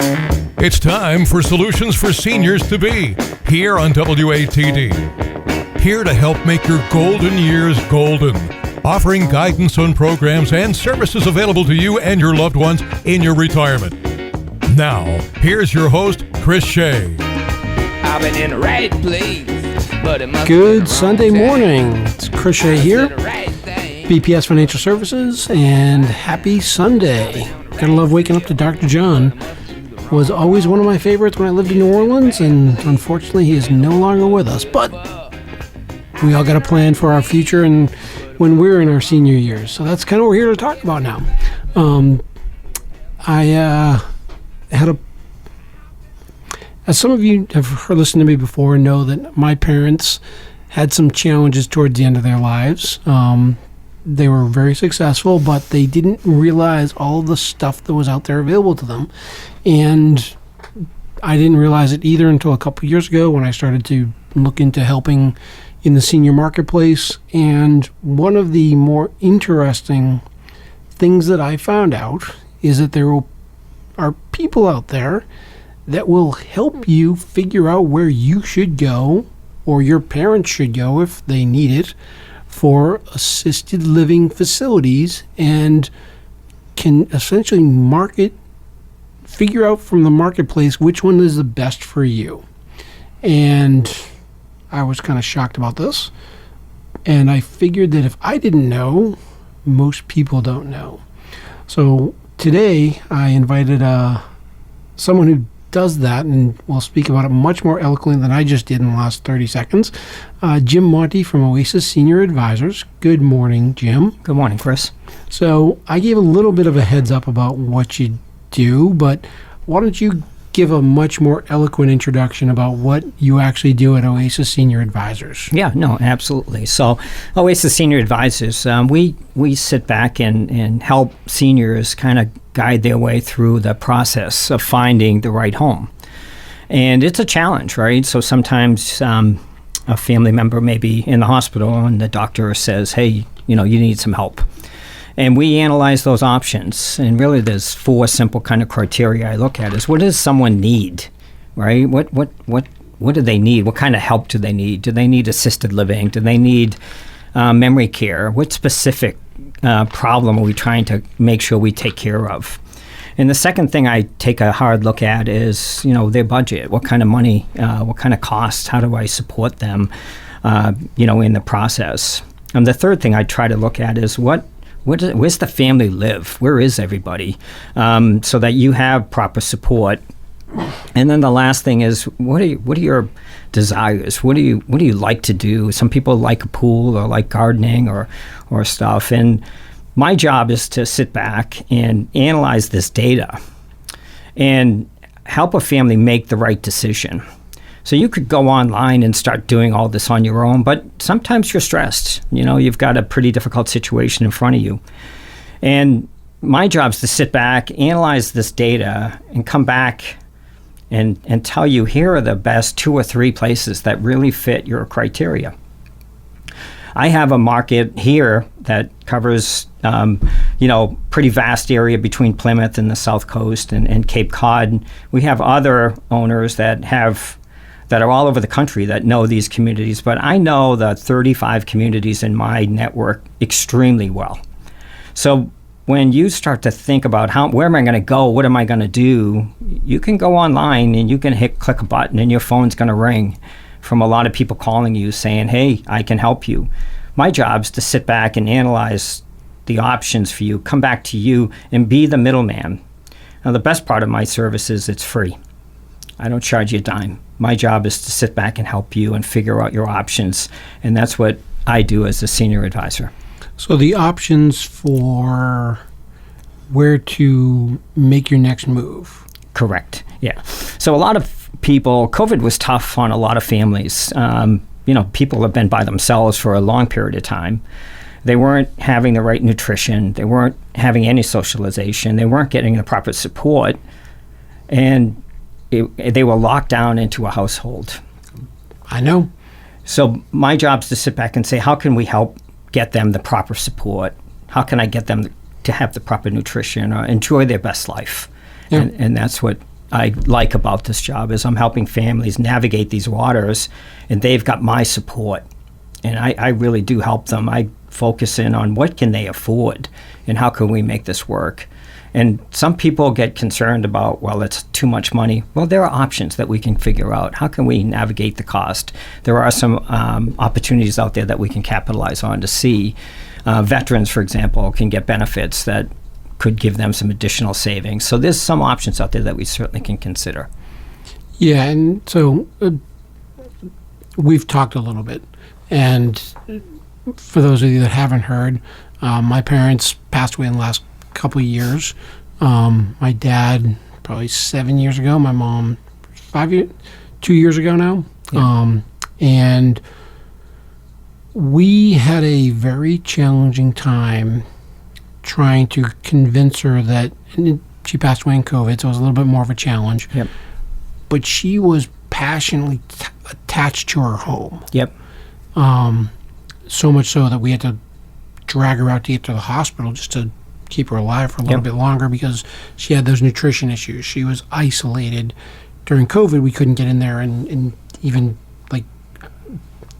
It's time for Solutions for Seniors to Be, here on WATD. Here to help make your golden years golden, offering guidance on programs and services available to you and your loved ones in your retirement. Now, here's your host, Chris Shea. I've been in the right place, but it must Good Sunday morning. It's Chris Shea here, BPS Financial Services, and happy Sunday. Gotta love waking up to Dr. John. Was always one of my favorites when I lived in New Orleans, and unfortunately he is no longer with us. But we all got a plan for our future and when we're in our senior years. So that's kind of what we're here to talk about now. As some of you have listened to me before, know that my parents had some challenges towards the end of their lives. They were very successful, but they didn't realize all the stuff that was out there available to them. And I didn't realize it either until a couple of years ago when I started to look into helping in the senior marketplace. And one of the more interesting things that I found out is that there are people out there that will help you figure out where you should go, or your parents should go if they need it, for assisted living facilities, and can essentially figure out from the marketplace which one is the best for you. And I was kind of shocked about this. And I figured that if I didn't know, most people don't know. So today I invited someone who does that, and we'll speak about it much more eloquently than I just did in the last 30 seconds. Jim Monti from Oasis Senior Advisors. Good morning, Jim. Good morning, Chris. So I gave a little bit of a heads up about what you do, but why don't you give a much more eloquent introduction about what you actually do at Oasis Senior Advisors? Yeah, no, absolutely. So Oasis Senior Advisors, we sit back and help seniors kind of guide their way through the process of finding the right home. And it's a challenge, right? So sometimes a family member may be in the hospital and the doctor says, hey, you need some help. And we analyze those options. And really there's four simple kind of criteria I look at is what does someone need, right? What do they need? What kind of help do they need? Do they need assisted living? Do they need memory care? What specific problem are we trying to make sure we take care of? And the second thing I take a hard look at is, their budget. What kind of money, what kind of costs, how do I support them, in the process? And the third thing I try to look at is where's the family live? Where is everybody? So that you have proper support. And then the last thing is, what are your desires? What do you like to do? Some people like a pool or like gardening or stuff. And my job is to sit back and analyze this data and help a family make the right decision. So you could go online and start doing all this on your own, but sometimes you're stressed. You've got a pretty difficult situation in front of you. And my job is to sit back, analyze this data, and come back and tell you here are the best 2 or 3 places that really fit your criteria. I have a market here that covers, pretty vast area between Plymouth and the South Coast and Cape Cod. We have other owners that are all over the country that know these communities, but I know the 35 communities in my network extremely well. So when you start to think about where am I going to go, what am I going to do, you can go online and you can click a button and your phone's going to ring from a lot of people calling you saying, hey, I can help you. My job is to sit back and analyze the options for you, come back to you and be the middleman. Now, the best part of my service is it's free. I don't charge you a dime. My job is to sit back and help you and figure out your options. And that's what I do as a senior advisor. So the options for where to make your next move. Correct. Yeah. So a lot of people, COVID was tough on a lot of families. People have been by themselves for a long period of time. They weren't having the right nutrition. They weren't having any socialization. They weren't getting the proper support. And they were locked down into a household. I know. So my job is to sit back and say, how can we help get them the proper support? How can I get them to have the proper nutrition or enjoy their best life? Yeah. And that's what I like about this job is I'm helping families navigate these waters, and they've got my support. And I really do help them. I focus in on what can they afford and how can we make this work. And some people get concerned about, well, it's too much money. Well, there are options that we can figure out. How can we navigate the cost? There are some opportunities out there that we can capitalize on to see. Veterans, for example, can get benefits that could give them some additional savings. So there's some options out there that we certainly can consider. Yeah, and so we've talked a little bit. And for those of you that haven't heard, my parents passed away in the last couple of years. My dad probably 7 years ago. My mom 2 years ago now. Yeah. And we had a very challenging time trying to convince her that, and she passed away in COVID, so it was a little bit more of a challenge. Yep. But she was passionately attached to her home. Yep. So much so that we had to drag her out to get to the hospital just to keep her alive for a little bit longer because she had those nutrition issues. She was isolated. During COVID, we couldn't get in there and even, like,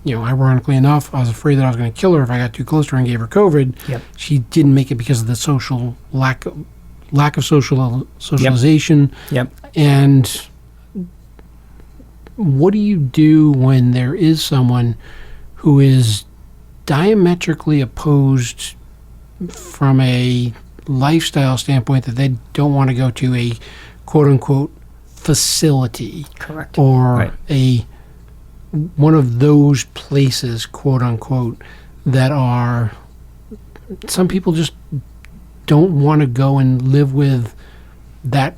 ironically enough, I was afraid that I was going to kill her if I got too close to her and gave her COVID. Yep. She didn't make it because of the social lack of socialization. Yep. And what do you do when there is someone who is diametrically opposed from a lifestyle standpoint, that they don't want to go to a quote-unquote facility? Correct. Or one of those places, quote-unquote, that are, some people just don't want to go and live with that.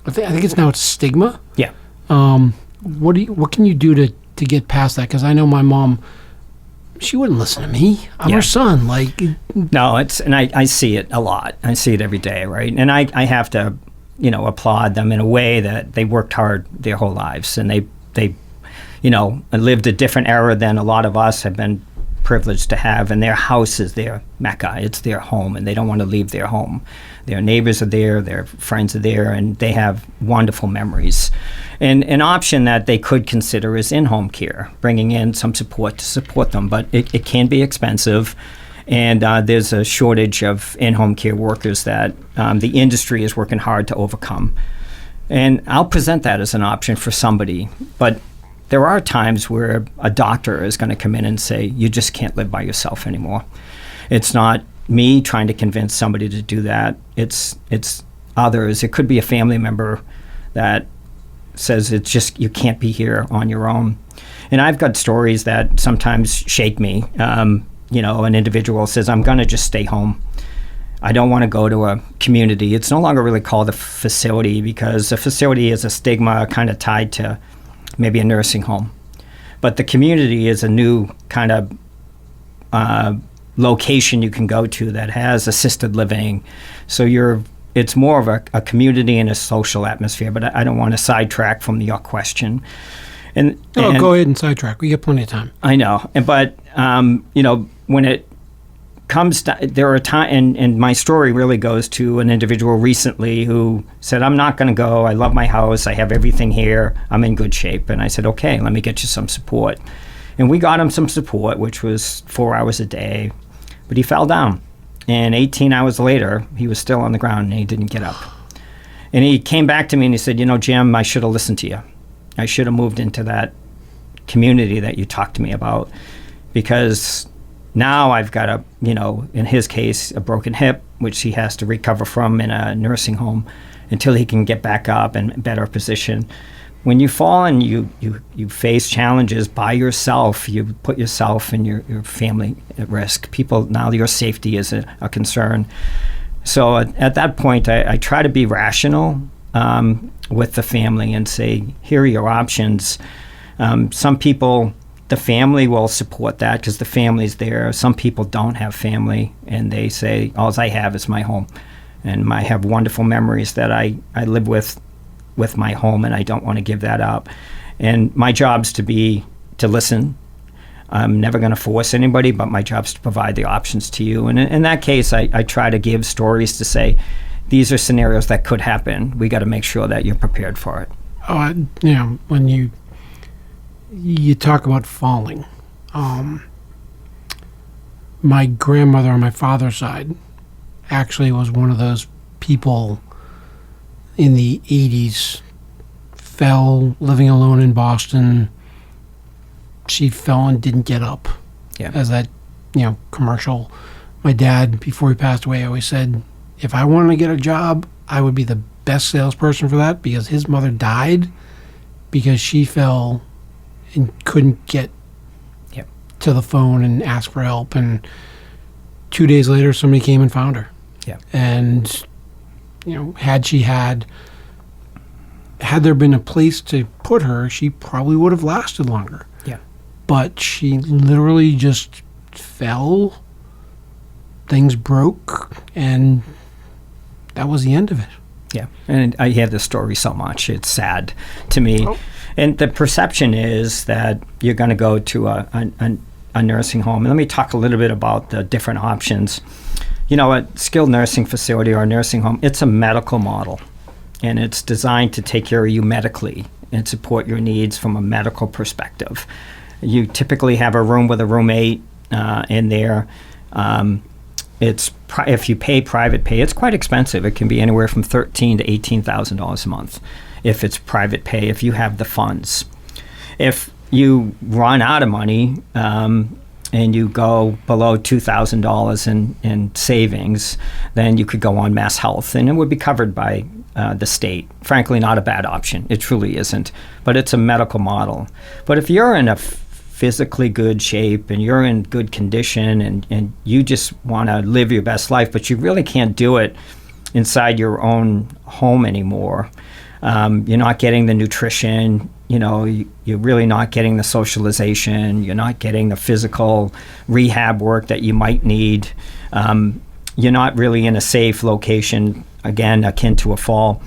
I think it's now it's stigma. Yeah. What can you do to get past that? Because I know my mom, she wouldn't listen to me. I'm her son. No, and I see it a lot. I see it every day, right? And I have to, applaud them in a way that they worked hard their whole lives, and they lived a different era than a lot of us have been privileged to have, and their house is their mecca. It's their home, and they don't want to leave their home. Their neighbors are there, their friends are there, and they have wonderful memories. And an option that they could consider is in-home care, bringing in some support to support them, but it can be expensive, and there's a shortage of in-home care workers that the industry is working hard to overcome. And I'll present that as an option for somebody, but there are times where a doctor is going to come in and say, you just can't live by yourself anymore. It's not me trying to convince somebody to do that. It's others. It could be a family member that says it's just, you can't be here on your own. And I've got stories that sometimes shake me. An individual says, I'm going to just stay home. I don't want to go to a community. It's no longer really called a facility because a facility is a stigma kind of tied to maybe a nursing home. But the community is a new kind of location you can go to that has assisted living. So it's more of a community and a social atmosphere, but I don't want to sidetrack from your question. And go ahead and sidetrack. We got plenty of time. I know. But when it comes to, there are times, and my story really goes to an individual recently who said, I'm not going to go. I love my house. I have everything here. I'm in good shape. And I said, okay, let me get you some support. And we got him some support, which was 4 hours a day. But he fell down. And 18 hours later, he was still on the ground and he didn't get up. And he came back to me and he said, Jim, I should have listened to you. I should have moved into that community that you talked to me about, because now I've got in his case, a broken hip, which he has to recover from in a nursing home until he can get back up and better position. When you fall and you face challenges by yourself, you put yourself and your family at risk. Now your safety is a concern. So at that point, I try to be rational with the family and say, here are your options. Some people, the family will support that because the family's there. Some people don't have family, and they say, all I have is my home. And I have wonderful memories that I live with my home, and I don't want to give that up. And my job's to listen. I'm never going to force anybody, but my job's to provide the options to you. And in that case, I try to give stories to say, these are scenarios that could happen. We got to make sure that you're prepared for it. When you talk about falling, my grandmother on my father's side actually was one of those people in the 80s, fell living alone in Boston. She fell and didn't get up. Yeah. As that, commercial. My dad, before he passed away, always said, if I wanted to get a job, I would be the best salesperson for that, because his mother died because she fell and couldn't get to the phone and ask for help. And 2 days later, somebody came and found her. Yeah. And, had there been a place to put her, she probably would have lasted longer. Yeah. But she literally just fell, things broke, and that was the end of it. Yeah, and I hear this story so much. It's sad to me. Oh. And the perception is that you're going to go to a nursing home. And let me talk a little bit about the different options. A skilled nursing facility or a nursing home, it's a medical model. And it's designed to take care of you medically and support your needs from a medical perspective. You typically have a room with a roommate in there. If you pay private pay, it's quite expensive. It can be anywhere from $13,000 to $18,000 a month if it's private pay, if you have the funds. If you run out of money and you go below $2,000 in savings, then you could go on Mass Health, and it would be covered by the state. Frankly, not a bad option. It truly isn't. But it's a medical model. But if you're in a physically good shape and you're in good condition and you just want to live your best life, but you really can't do it inside your own home anymore. You're not getting the nutrition, you're really not getting the socialization, you're not getting the physical rehab work that you might need. You're not really in a safe location, again, akin to a fall.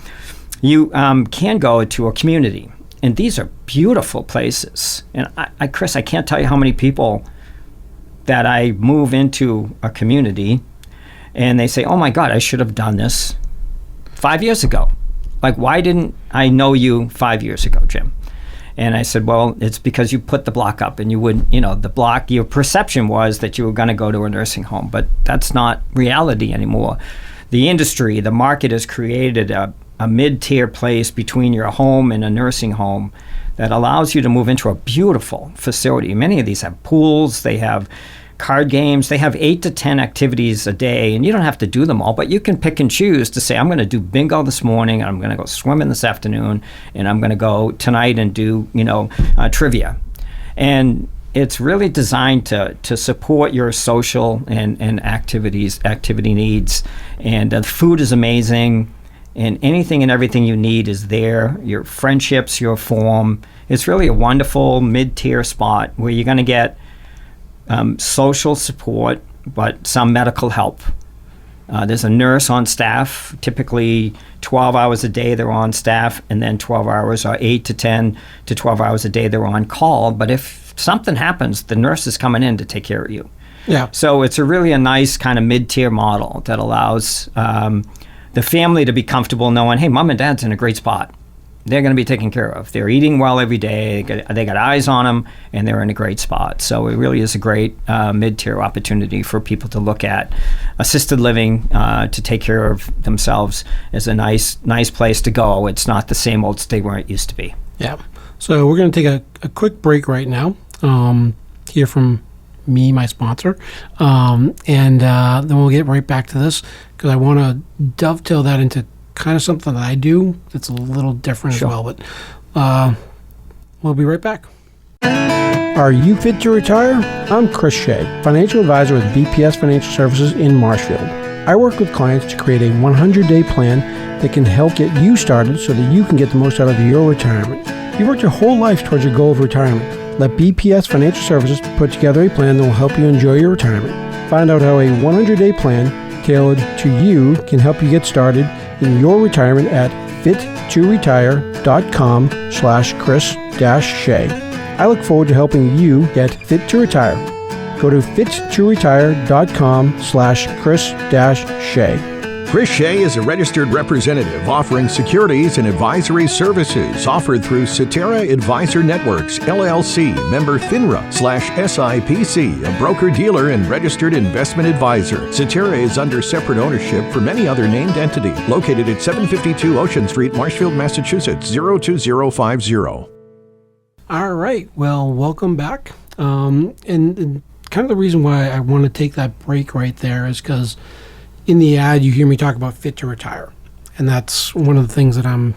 You can go to a community. And these are beautiful places. And Chris, I can't tell you how many people that I move into a community and they say, oh my God, I should have done this 5 years ago. Like, why didn't I know you 5 years ago, Jim? And I said, well, it's because you put the block up and you wouldn't, the block, your perception was that you were going to go to a nursing home, but that's not reality anymore. The industry, the market has created a mid-tier place between your home and a nursing home that allows you to move into a beautiful facility. Many of these have pools, they have card games, they have 8 to 10 activities a day, and you don't have to do them all, but you can pick and choose to say, I'm going to do bingo this morning, I'm going to go swimming this afternoon, and I'm going to go tonight and do, trivia. And it's really designed to support your social and activity needs. And the food is amazing. And anything and everything you need is there. Your friendships, your form. It's really a wonderful mid-tier spot where you're going to get social support, but some medical help. There's a nurse on staff, typically 12 hours a day they're on staff, and then 12 hours or 8 to 10 to 12 hours a day they're on call. But if something happens, the nurse is coming in to take care of you. Yeah. So it's a nice kind of mid-tier model that allows the family to be comfortable knowing, hey, mom and dad's in a great spot. They're going to be taken care of. They're eating well every day. They got eyes on them, and they're in a great spot. So it really is a great mid-tier opportunity for people to look at. Assisted living to take care of themselves is a nice place to go. It's not the same old state where it used to be. Yeah. So we're going to take a quick break right now. Hear from me, my sponsor, and then we'll get right back to this, because I want to dovetail that into kind of something that I do that's a little different as well. But we'll be right back. Are you fit to retire? I'm Chris Shea, financial advisor with BPS Financial Services in Marshfield. I work with clients to create a 100-day plan that can help get you started so that you can get the most out of your retirement. You've worked your whole life towards your goal of retirement. Let BPS Financial Services put together a plan that will help you enjoy your retirement. Find out how a 100-day plan tailored to you can help you get started in your retirement at fit2retire.com/Chris-Shea. I look forward to helping you get fit to retire. Go to fit2retire.com/Chris-Shea. Chris Shea is a registered representative offering securities and advisory services offered through Cetera Advisor Networks, LLC, member FINRA/SIPC, a broker-dealer and registered investment advisor. Cetera is under separate ownership from any other named entity, located at 752 Ocean Street, Marshfield, Massachusetts, 02050. All right. Well, welcome back. And kind of the reason why I want to take that break right there is because in the ad, you hear me talk about fit to retire. And that's one of the things that I'm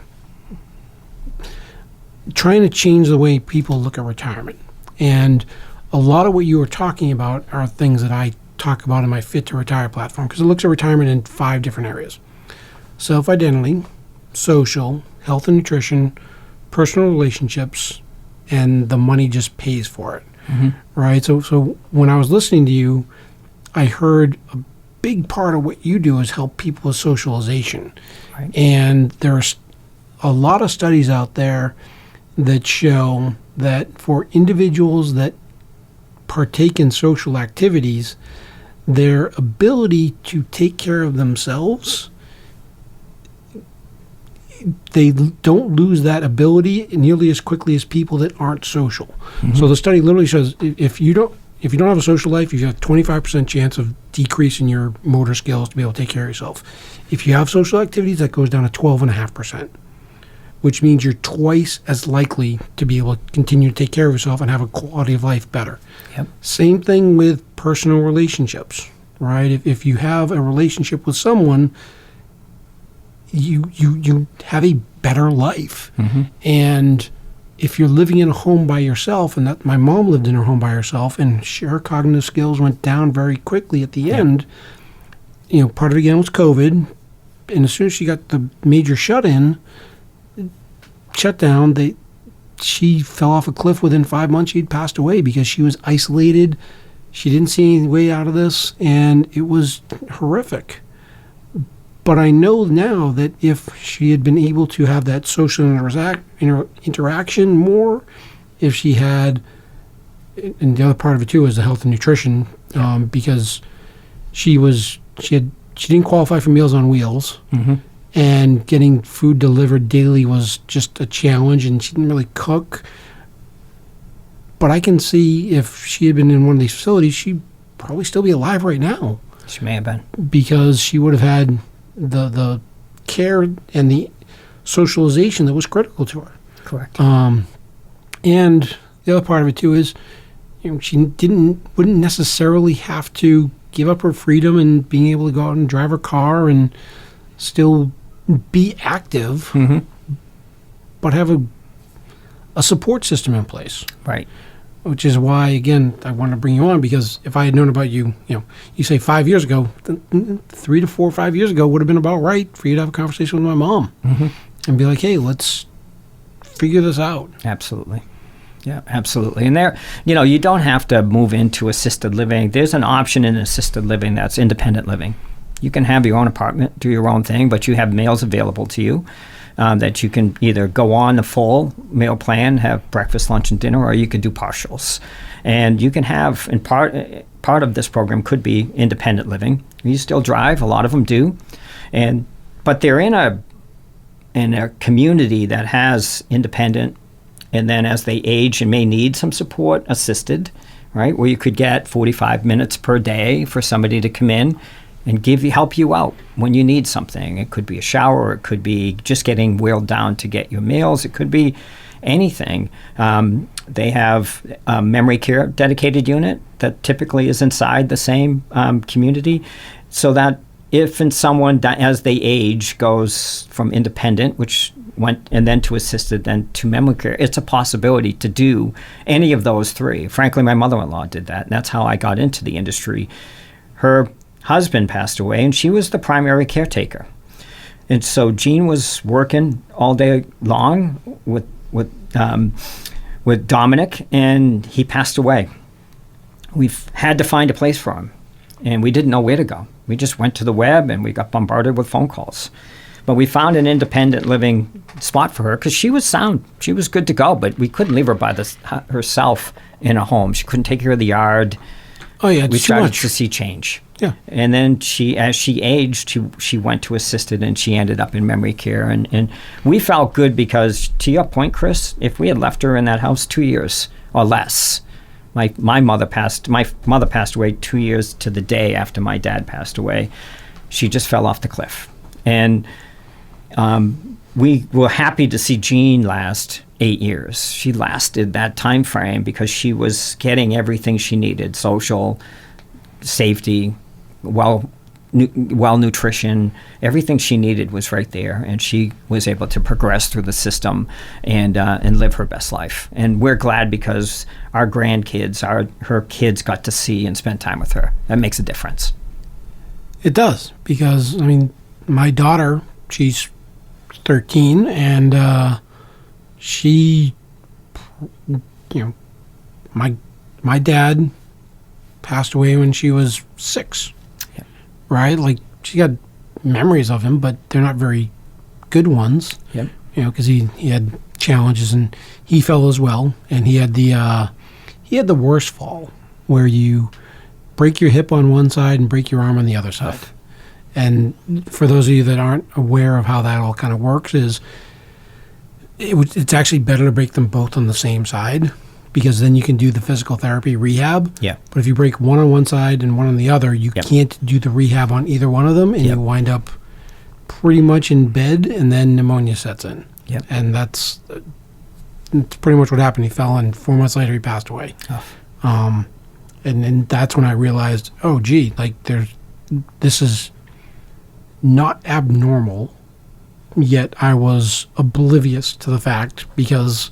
trying to change the way people look at retirement. And a lot of what you were talking about are things that I talk about in my Fit to Retire platform, because it looks at retirement in 5 different areas: self-identity, social, health and nutrition, personal relationships, and the money just pays for it. Right? So when I was listening to you, I heard a big part of what you do is help people with socialization. Right. And there's a lot of studies out there that show that for individuals that partake in social activities, their ability to take care of themselves, they don't lose that ability nearly as quickly as people that aren't social. So the study literally shows if you don't have a social life, you have a 25% chance of decrease in your motor skills to be able to take care of yourself. If you have social activities, that goes down to 12.5%, which means you're twice as likely to be able to continue to take care of yourself and have a quality of life better. Yep. Same thing with personal relationships, right? If you have a relationship with someone, you have a better life. And if you're living in a home by yourself, and that my mom lived in her home by herself, and her cognitive skills went down very quickly at the end. Part of it again was COVID, and as soon as she got the major shutdown, she fell off a cliff. Within 5 months, she'd passed away because she was isolated. She didn't see any way out of this, and it was horrific. But I know now that if she had been able to have that social interaction more, if she had, and the other part of it too is the health and nutrition, because she didn't qualify for Meals on Wheels, and getting food delivered daily was just a challenge, and she didn't really cook. But I can see if she had been in one of these facilities, she'd probably still be alive right now. She may have been. Because she would have had the care and the socialization that was critical to her. Correct. And the other part of it too is, she wouldn't necessarily have to give up her freedom and being able to go out and drive her car and still be active, but have a support system in place. Right. Which is why, again, I want to bring you on, because if I had known about you, you say 5 years ago, 3 to 4 or 5 years ago would have been about right for you to have a conversation with my mom and be like, hey, let's figure this out. Absolutely. Yeah, absolutely. And there, you don't have to move into assisted living. There's an option in assisted living that's independent living. You can have your own apartment, do your own thing, but you have meals available to you. That you can either go on the full meal plan, have breakfast, lunch, and dinner, or you can do partials. And you can have, and part of this program could be independent living. You still drive, a lot of them do, but they're in a community that has independent, and then as they age and may need some support, assisted, right, where you could get 45 minutes per day for somebody to come in and help you out when you need something. It could be a shower, it could be just getting wheeled down to get your meals, it could be anything. They have a memory care dedicated unit that typically is inside the same community, so that if someone, as they age, goes from independent, which went, and then to assisted, then to memory care, it's a possibility to do any of those 3. Frankly, my mother-in-law did that, and that's how I got into the industry. Her husband passed away, and she was the primary caretaker. And so Jean was working all day long with Dominic, and he passed away. We've had to find a place for him, and we didn't know where to go. We just went to the web, and we got bombarded with phone calls. But we found an independent living spot for her because she was sound. She was good to go, but we couldn't leave her by herself in a home. She couldn't take care of the yard. Oh, yeah, we it's too started much. to see change. Yeah. And then as she aged, she went to assisted, and she ended up in memory care. And we felt good because, to your point, Chris, if we had left her in that house 2 years or less, my mother passed away 2 years to the day after my dad passed away. She just fell off the cliff. And we were happy to see Jean last 8 years. She lasted that time frame because she was getting everything she needed: social, safety, well nutrition. Everything she needed was right there, and she was able to progress through the system and live her best life. And we're glad because our grandkids, her kids, got to see and spend time with her. That makes a difference. It does, because, I mean, my daughter, she's 13, and she, my dad passed away when she was 6, right? Like, she got memories of him, but they're not very good ones. Yep. Because he had challenges, and he fell as well, and he had the worst fall, where you break your hip on one side and break your arm on the other side. And for those of you that aren't aware of how that all kind of works, it's actually better to break them both on the same side, because then you can do the physical therapy rehab. Yeah. But if you break one on one side and one on the other, you can't do the rehab on either one of them, and you wind up pretty much in bed, and then pneumonia sets in. Yep. And that's pretty much what happened. He fell, and 4 months later he passed away. Oh. And that's when I realized, oh, gee, like this is not abnormal, yet I was oblivious to the fact because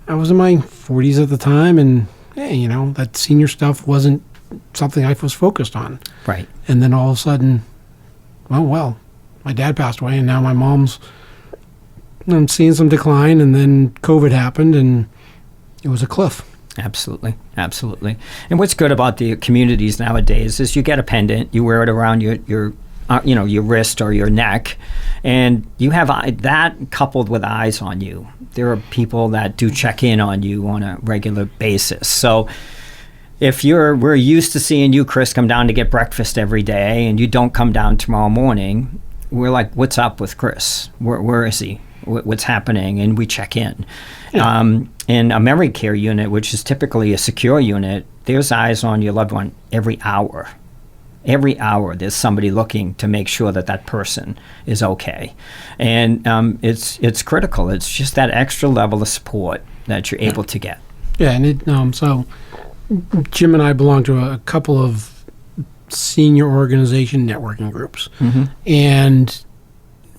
I was in my 40s at the time, and hey, that senior stuff wasn't something I was focused on. Right. And then all of a sudden, well, my dad passed away, and now my mom's, I'm seeing some decline, and then COVID happened, and it was a cliff. Absolutely. Absolutely. And what's good about the communities nowadays is you get a pendant, you wear it around your wrist or your neck, and you have that coupled with eyes on you. There are people that do check in on you on a regular basis. So if we're used to seeing you, Chris, come down to get breakfast every day, and you don't come down tomorrow morning, we're like, what's up with Chris? Where is he? What's happening? And we check in. Yeah. In a memory care unit, which is typically a secure unit, there's eyes on your loved one every hour. Every hour there's somebody looking to make sure that person is okay. And it's critical. It's just that extra level of support that you're able to get. Yeah, and so Jim and I belong to a couple of senior organization networking groups. Mm-hmm. And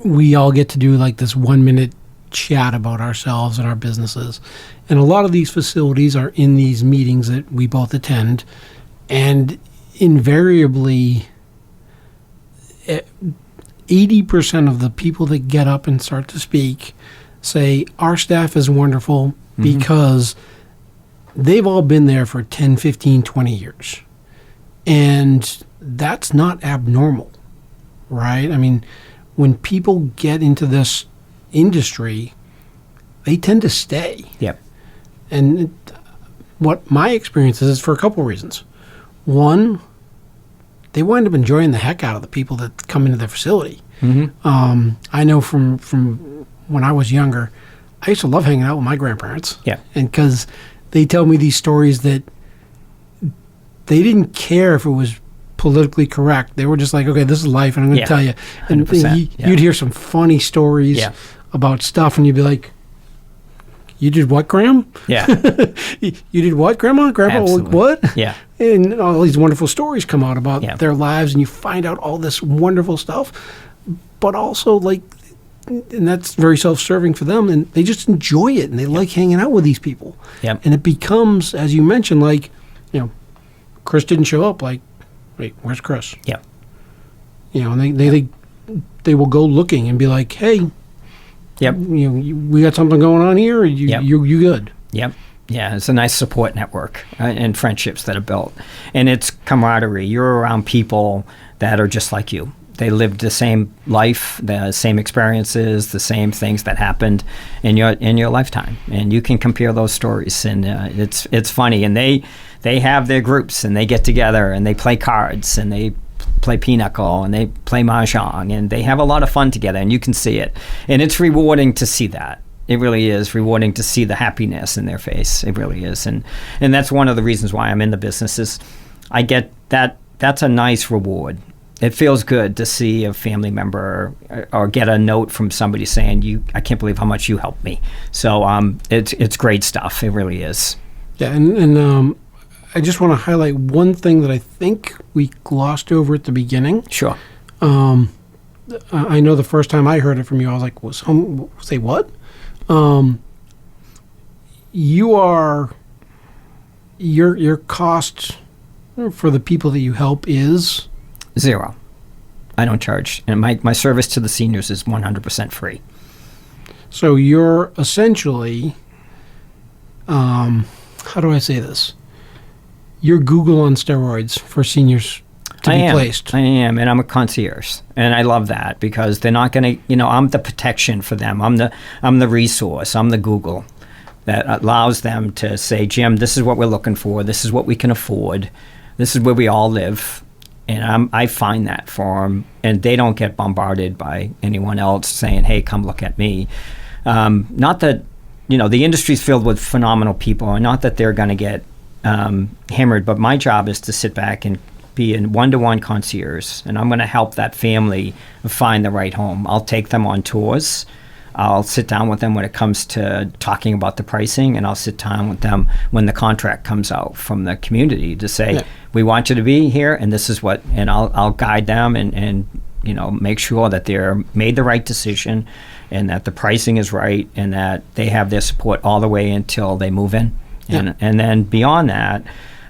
we all get to do like this 1-minute chat about ourselves and our businesses. And a lot of these facilities are in these meetings that we both attend. And invariably, 80% of the people that get up and start to speak say, our staff is wonderful because they've all been there for 10, 15, 20 years. And that's not abnormal, right? I mean, when people get into this industry, they tend to stay. Yep. And what my experience is for a couple of reasons. One, they wind up enjoying the heck out of the people that come into their facility. Mm-hmm. I know from when I was younger, I used to love hanging out with my grandparents. Yeah. And because they tell me these stories that they didn't care if it was politically correct. They were just like, okay, this is life, and I'm going to tell you. And you'd hear some funny stories about stuff, and you'd be like, you did what, Graham? Yeah. You did what, Grandma? Grandpa, Absolutely. what? Yeah. And all these wonderful stories come out about Yeah. their lives, and you find out all this wonderful stuff. But also, like, and that's very self-serving for them, and they just enjoy it, and they like hanging out with these people. Yep. And it becomes, as you mentioned, like, Chris didn't show up. Like, wait, where's Chris? Yeah. And they will go looking and be like, hey, Yep. We got something going on here. You good? Yep. Yeah, it's a nice support network and friendships that are built. And it's camaraderie. You're around people that are just like you. they lived the same life, the same experiences, the same things that happened in your lifetime, and you can compare those stories, and it's funny. And they have their groups, and they get together, and they play cards, and they play pinochle, and they play mahjong, and they have a lot of fun together, and you can see it, and it's rewarding to see that. It really is rewarding to see the happiness in their face. It really is, and that's one of the reasons why I'm in the business. Is I get that. That's a nice reward. It feels good to see a family member or get a note from somebody saying, I can't believe how much you helped me. So it's great stuff. It really is. Yeah, and I just want to highlight one thing that I think we glossed over at the beginning. Sure. I know the first time I heard it from you, I was like, say what? Your cost for the people that you help is? 0. I don't charge. And my service to the seniors is 100% free. So you're essentially, how do I say this? You're Google on steroids for seniors to be placed. I am, and I'm a concierge. And I love that because they're not going to, I'm the protection for them. I'm the resource. I'm the Google that allows them to say, Jim, this is what we're looking for. This is what we can afford. This is where we all live. And I find that for them, and they don't get bombarded by anyone else saying, hey, come look at me. Not that, the industry's filled with phenomenal people, and not that they're going to get hammered, but my job is to sit back and be in one-to-one concierge, and I'm going to help that family find the right home. I'll take them on tours. I'll sit down with them when it comes to talking about the pricing, and I'll sit down with them when the contract comes out from the community to say, we want you to be here, and this is what, and I'll guide them and make sure that they're made the right decision and that the pricing is right and that they have their support all the way until they move in. And then beyond that,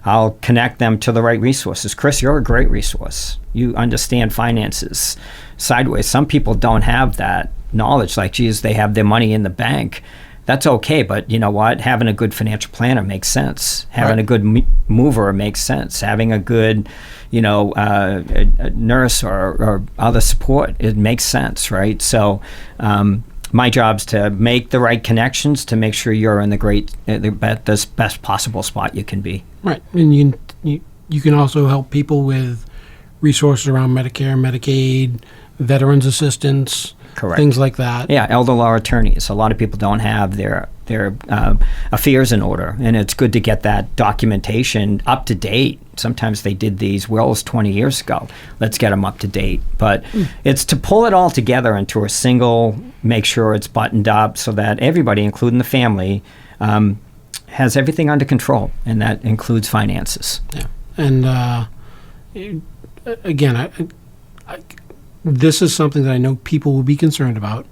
I'll connect them to the right resources. Chris, you're a great resource. You understand finances sideways. Some people don't have that knowledge, like, geez, they have their money in the bank. That's okay, but you know what? Having a good financial planner makes sense. Having a good mover makes sense. Having a good, a nurse or other support, it makes sense, right? So my job's to make the right connections to make sure you're in the best possible spot you can be. Right, and you can also help people with resources around Medicare, Medicaid, veterans assistance. Correct. Things like that. Yeah, elder law attorneys. A lot of people don't have their affairs in order, and it's good to get that documentation up to date. Sometimes they did these wills 20 years ago. Let's get them up to date. But it's to pull it all together into a single, make sure it's buttoned up so that everybody, including the family, has everything under control, and that includes finances. Yeah, and again, this is something that I know people will be concerned about.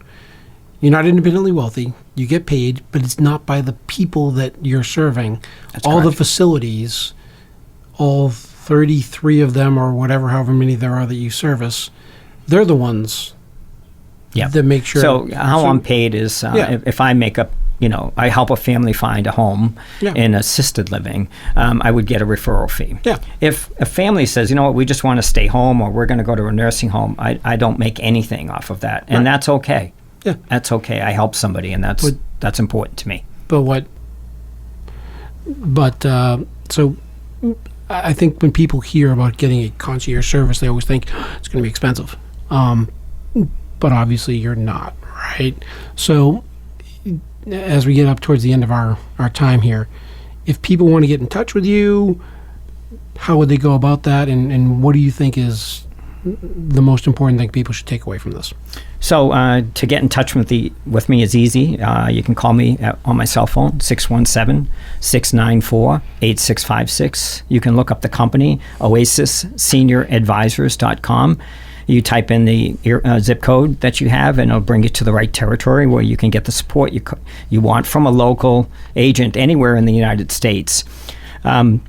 You're not independently wealthy. You get paid, but it's not by the people that you're serving. That's all correct. The facilities, all 33 of them or whatever, however many there are that you service, they're the ones that make sure. So how I'm paid is if I make up, I help a family find a home in assisted living, I would get a referral fee. Yeah. If a family says, we just want to stay home or we're going to go to a nursing home, I don't make anything off of that. And that's okay. Yeah. That's okay. I help somebody, and that's important to me. So I think when people hear about getting a concierge service, they always think it's going to be expensive. But obviously you're not, right? So as we get up towards the end of our time here, if people want to get in touch with you, how would they go about that, and what do you think is the most important thing people should take away from this? So to get in touch with me is easy. You can call me on my cell phone, 617-694-8656. You can look up the company, oasisssenioradvisors.com. You type in the zip code that you have, and it'll bring you to the right territory where you can get the support you want from a local agent anywhere in the United States. And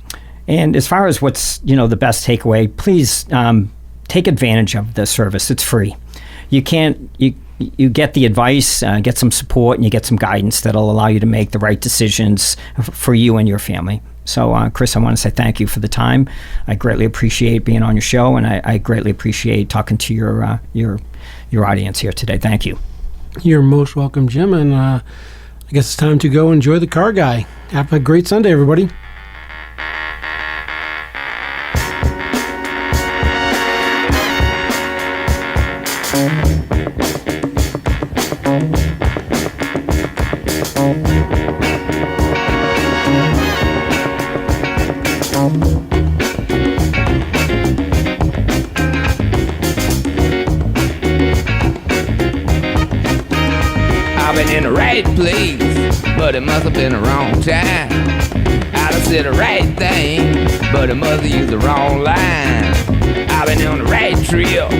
as far as what's the best takeaway, please take advantage of the service. It's free. You get the advice, get some support, and you get some guidance that'll allow you to make the right decisions for you and your family. So, Chris, I want to say thank you for the time. I greatly appreciate being on your show, and I greatly appreciate talking to your audience here today. Thank you. You're most welcome, Jim. And I guess it's time to go enjoy the car guy. Have a great Sunday, everybody. I've been in the right place, but it must have been the wrong time. I done said the right thing, but it must have used the wrong line. I've been on the right trip,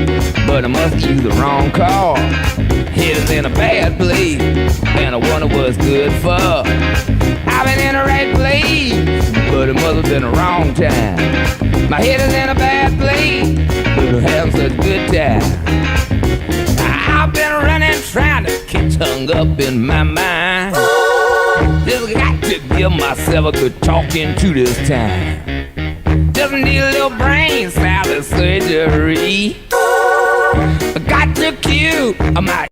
but I must have used the wrong car. Head is in a bad place, and I wonder what's good for. I've been in the right place, but it must have been the wrong time. My head is in a bad place, but I'm having such a good time. I've been running, trying to get hung up in my mind. Just got to give myself a good talking to this time. Just need a little brain salad surgery. I got to cue my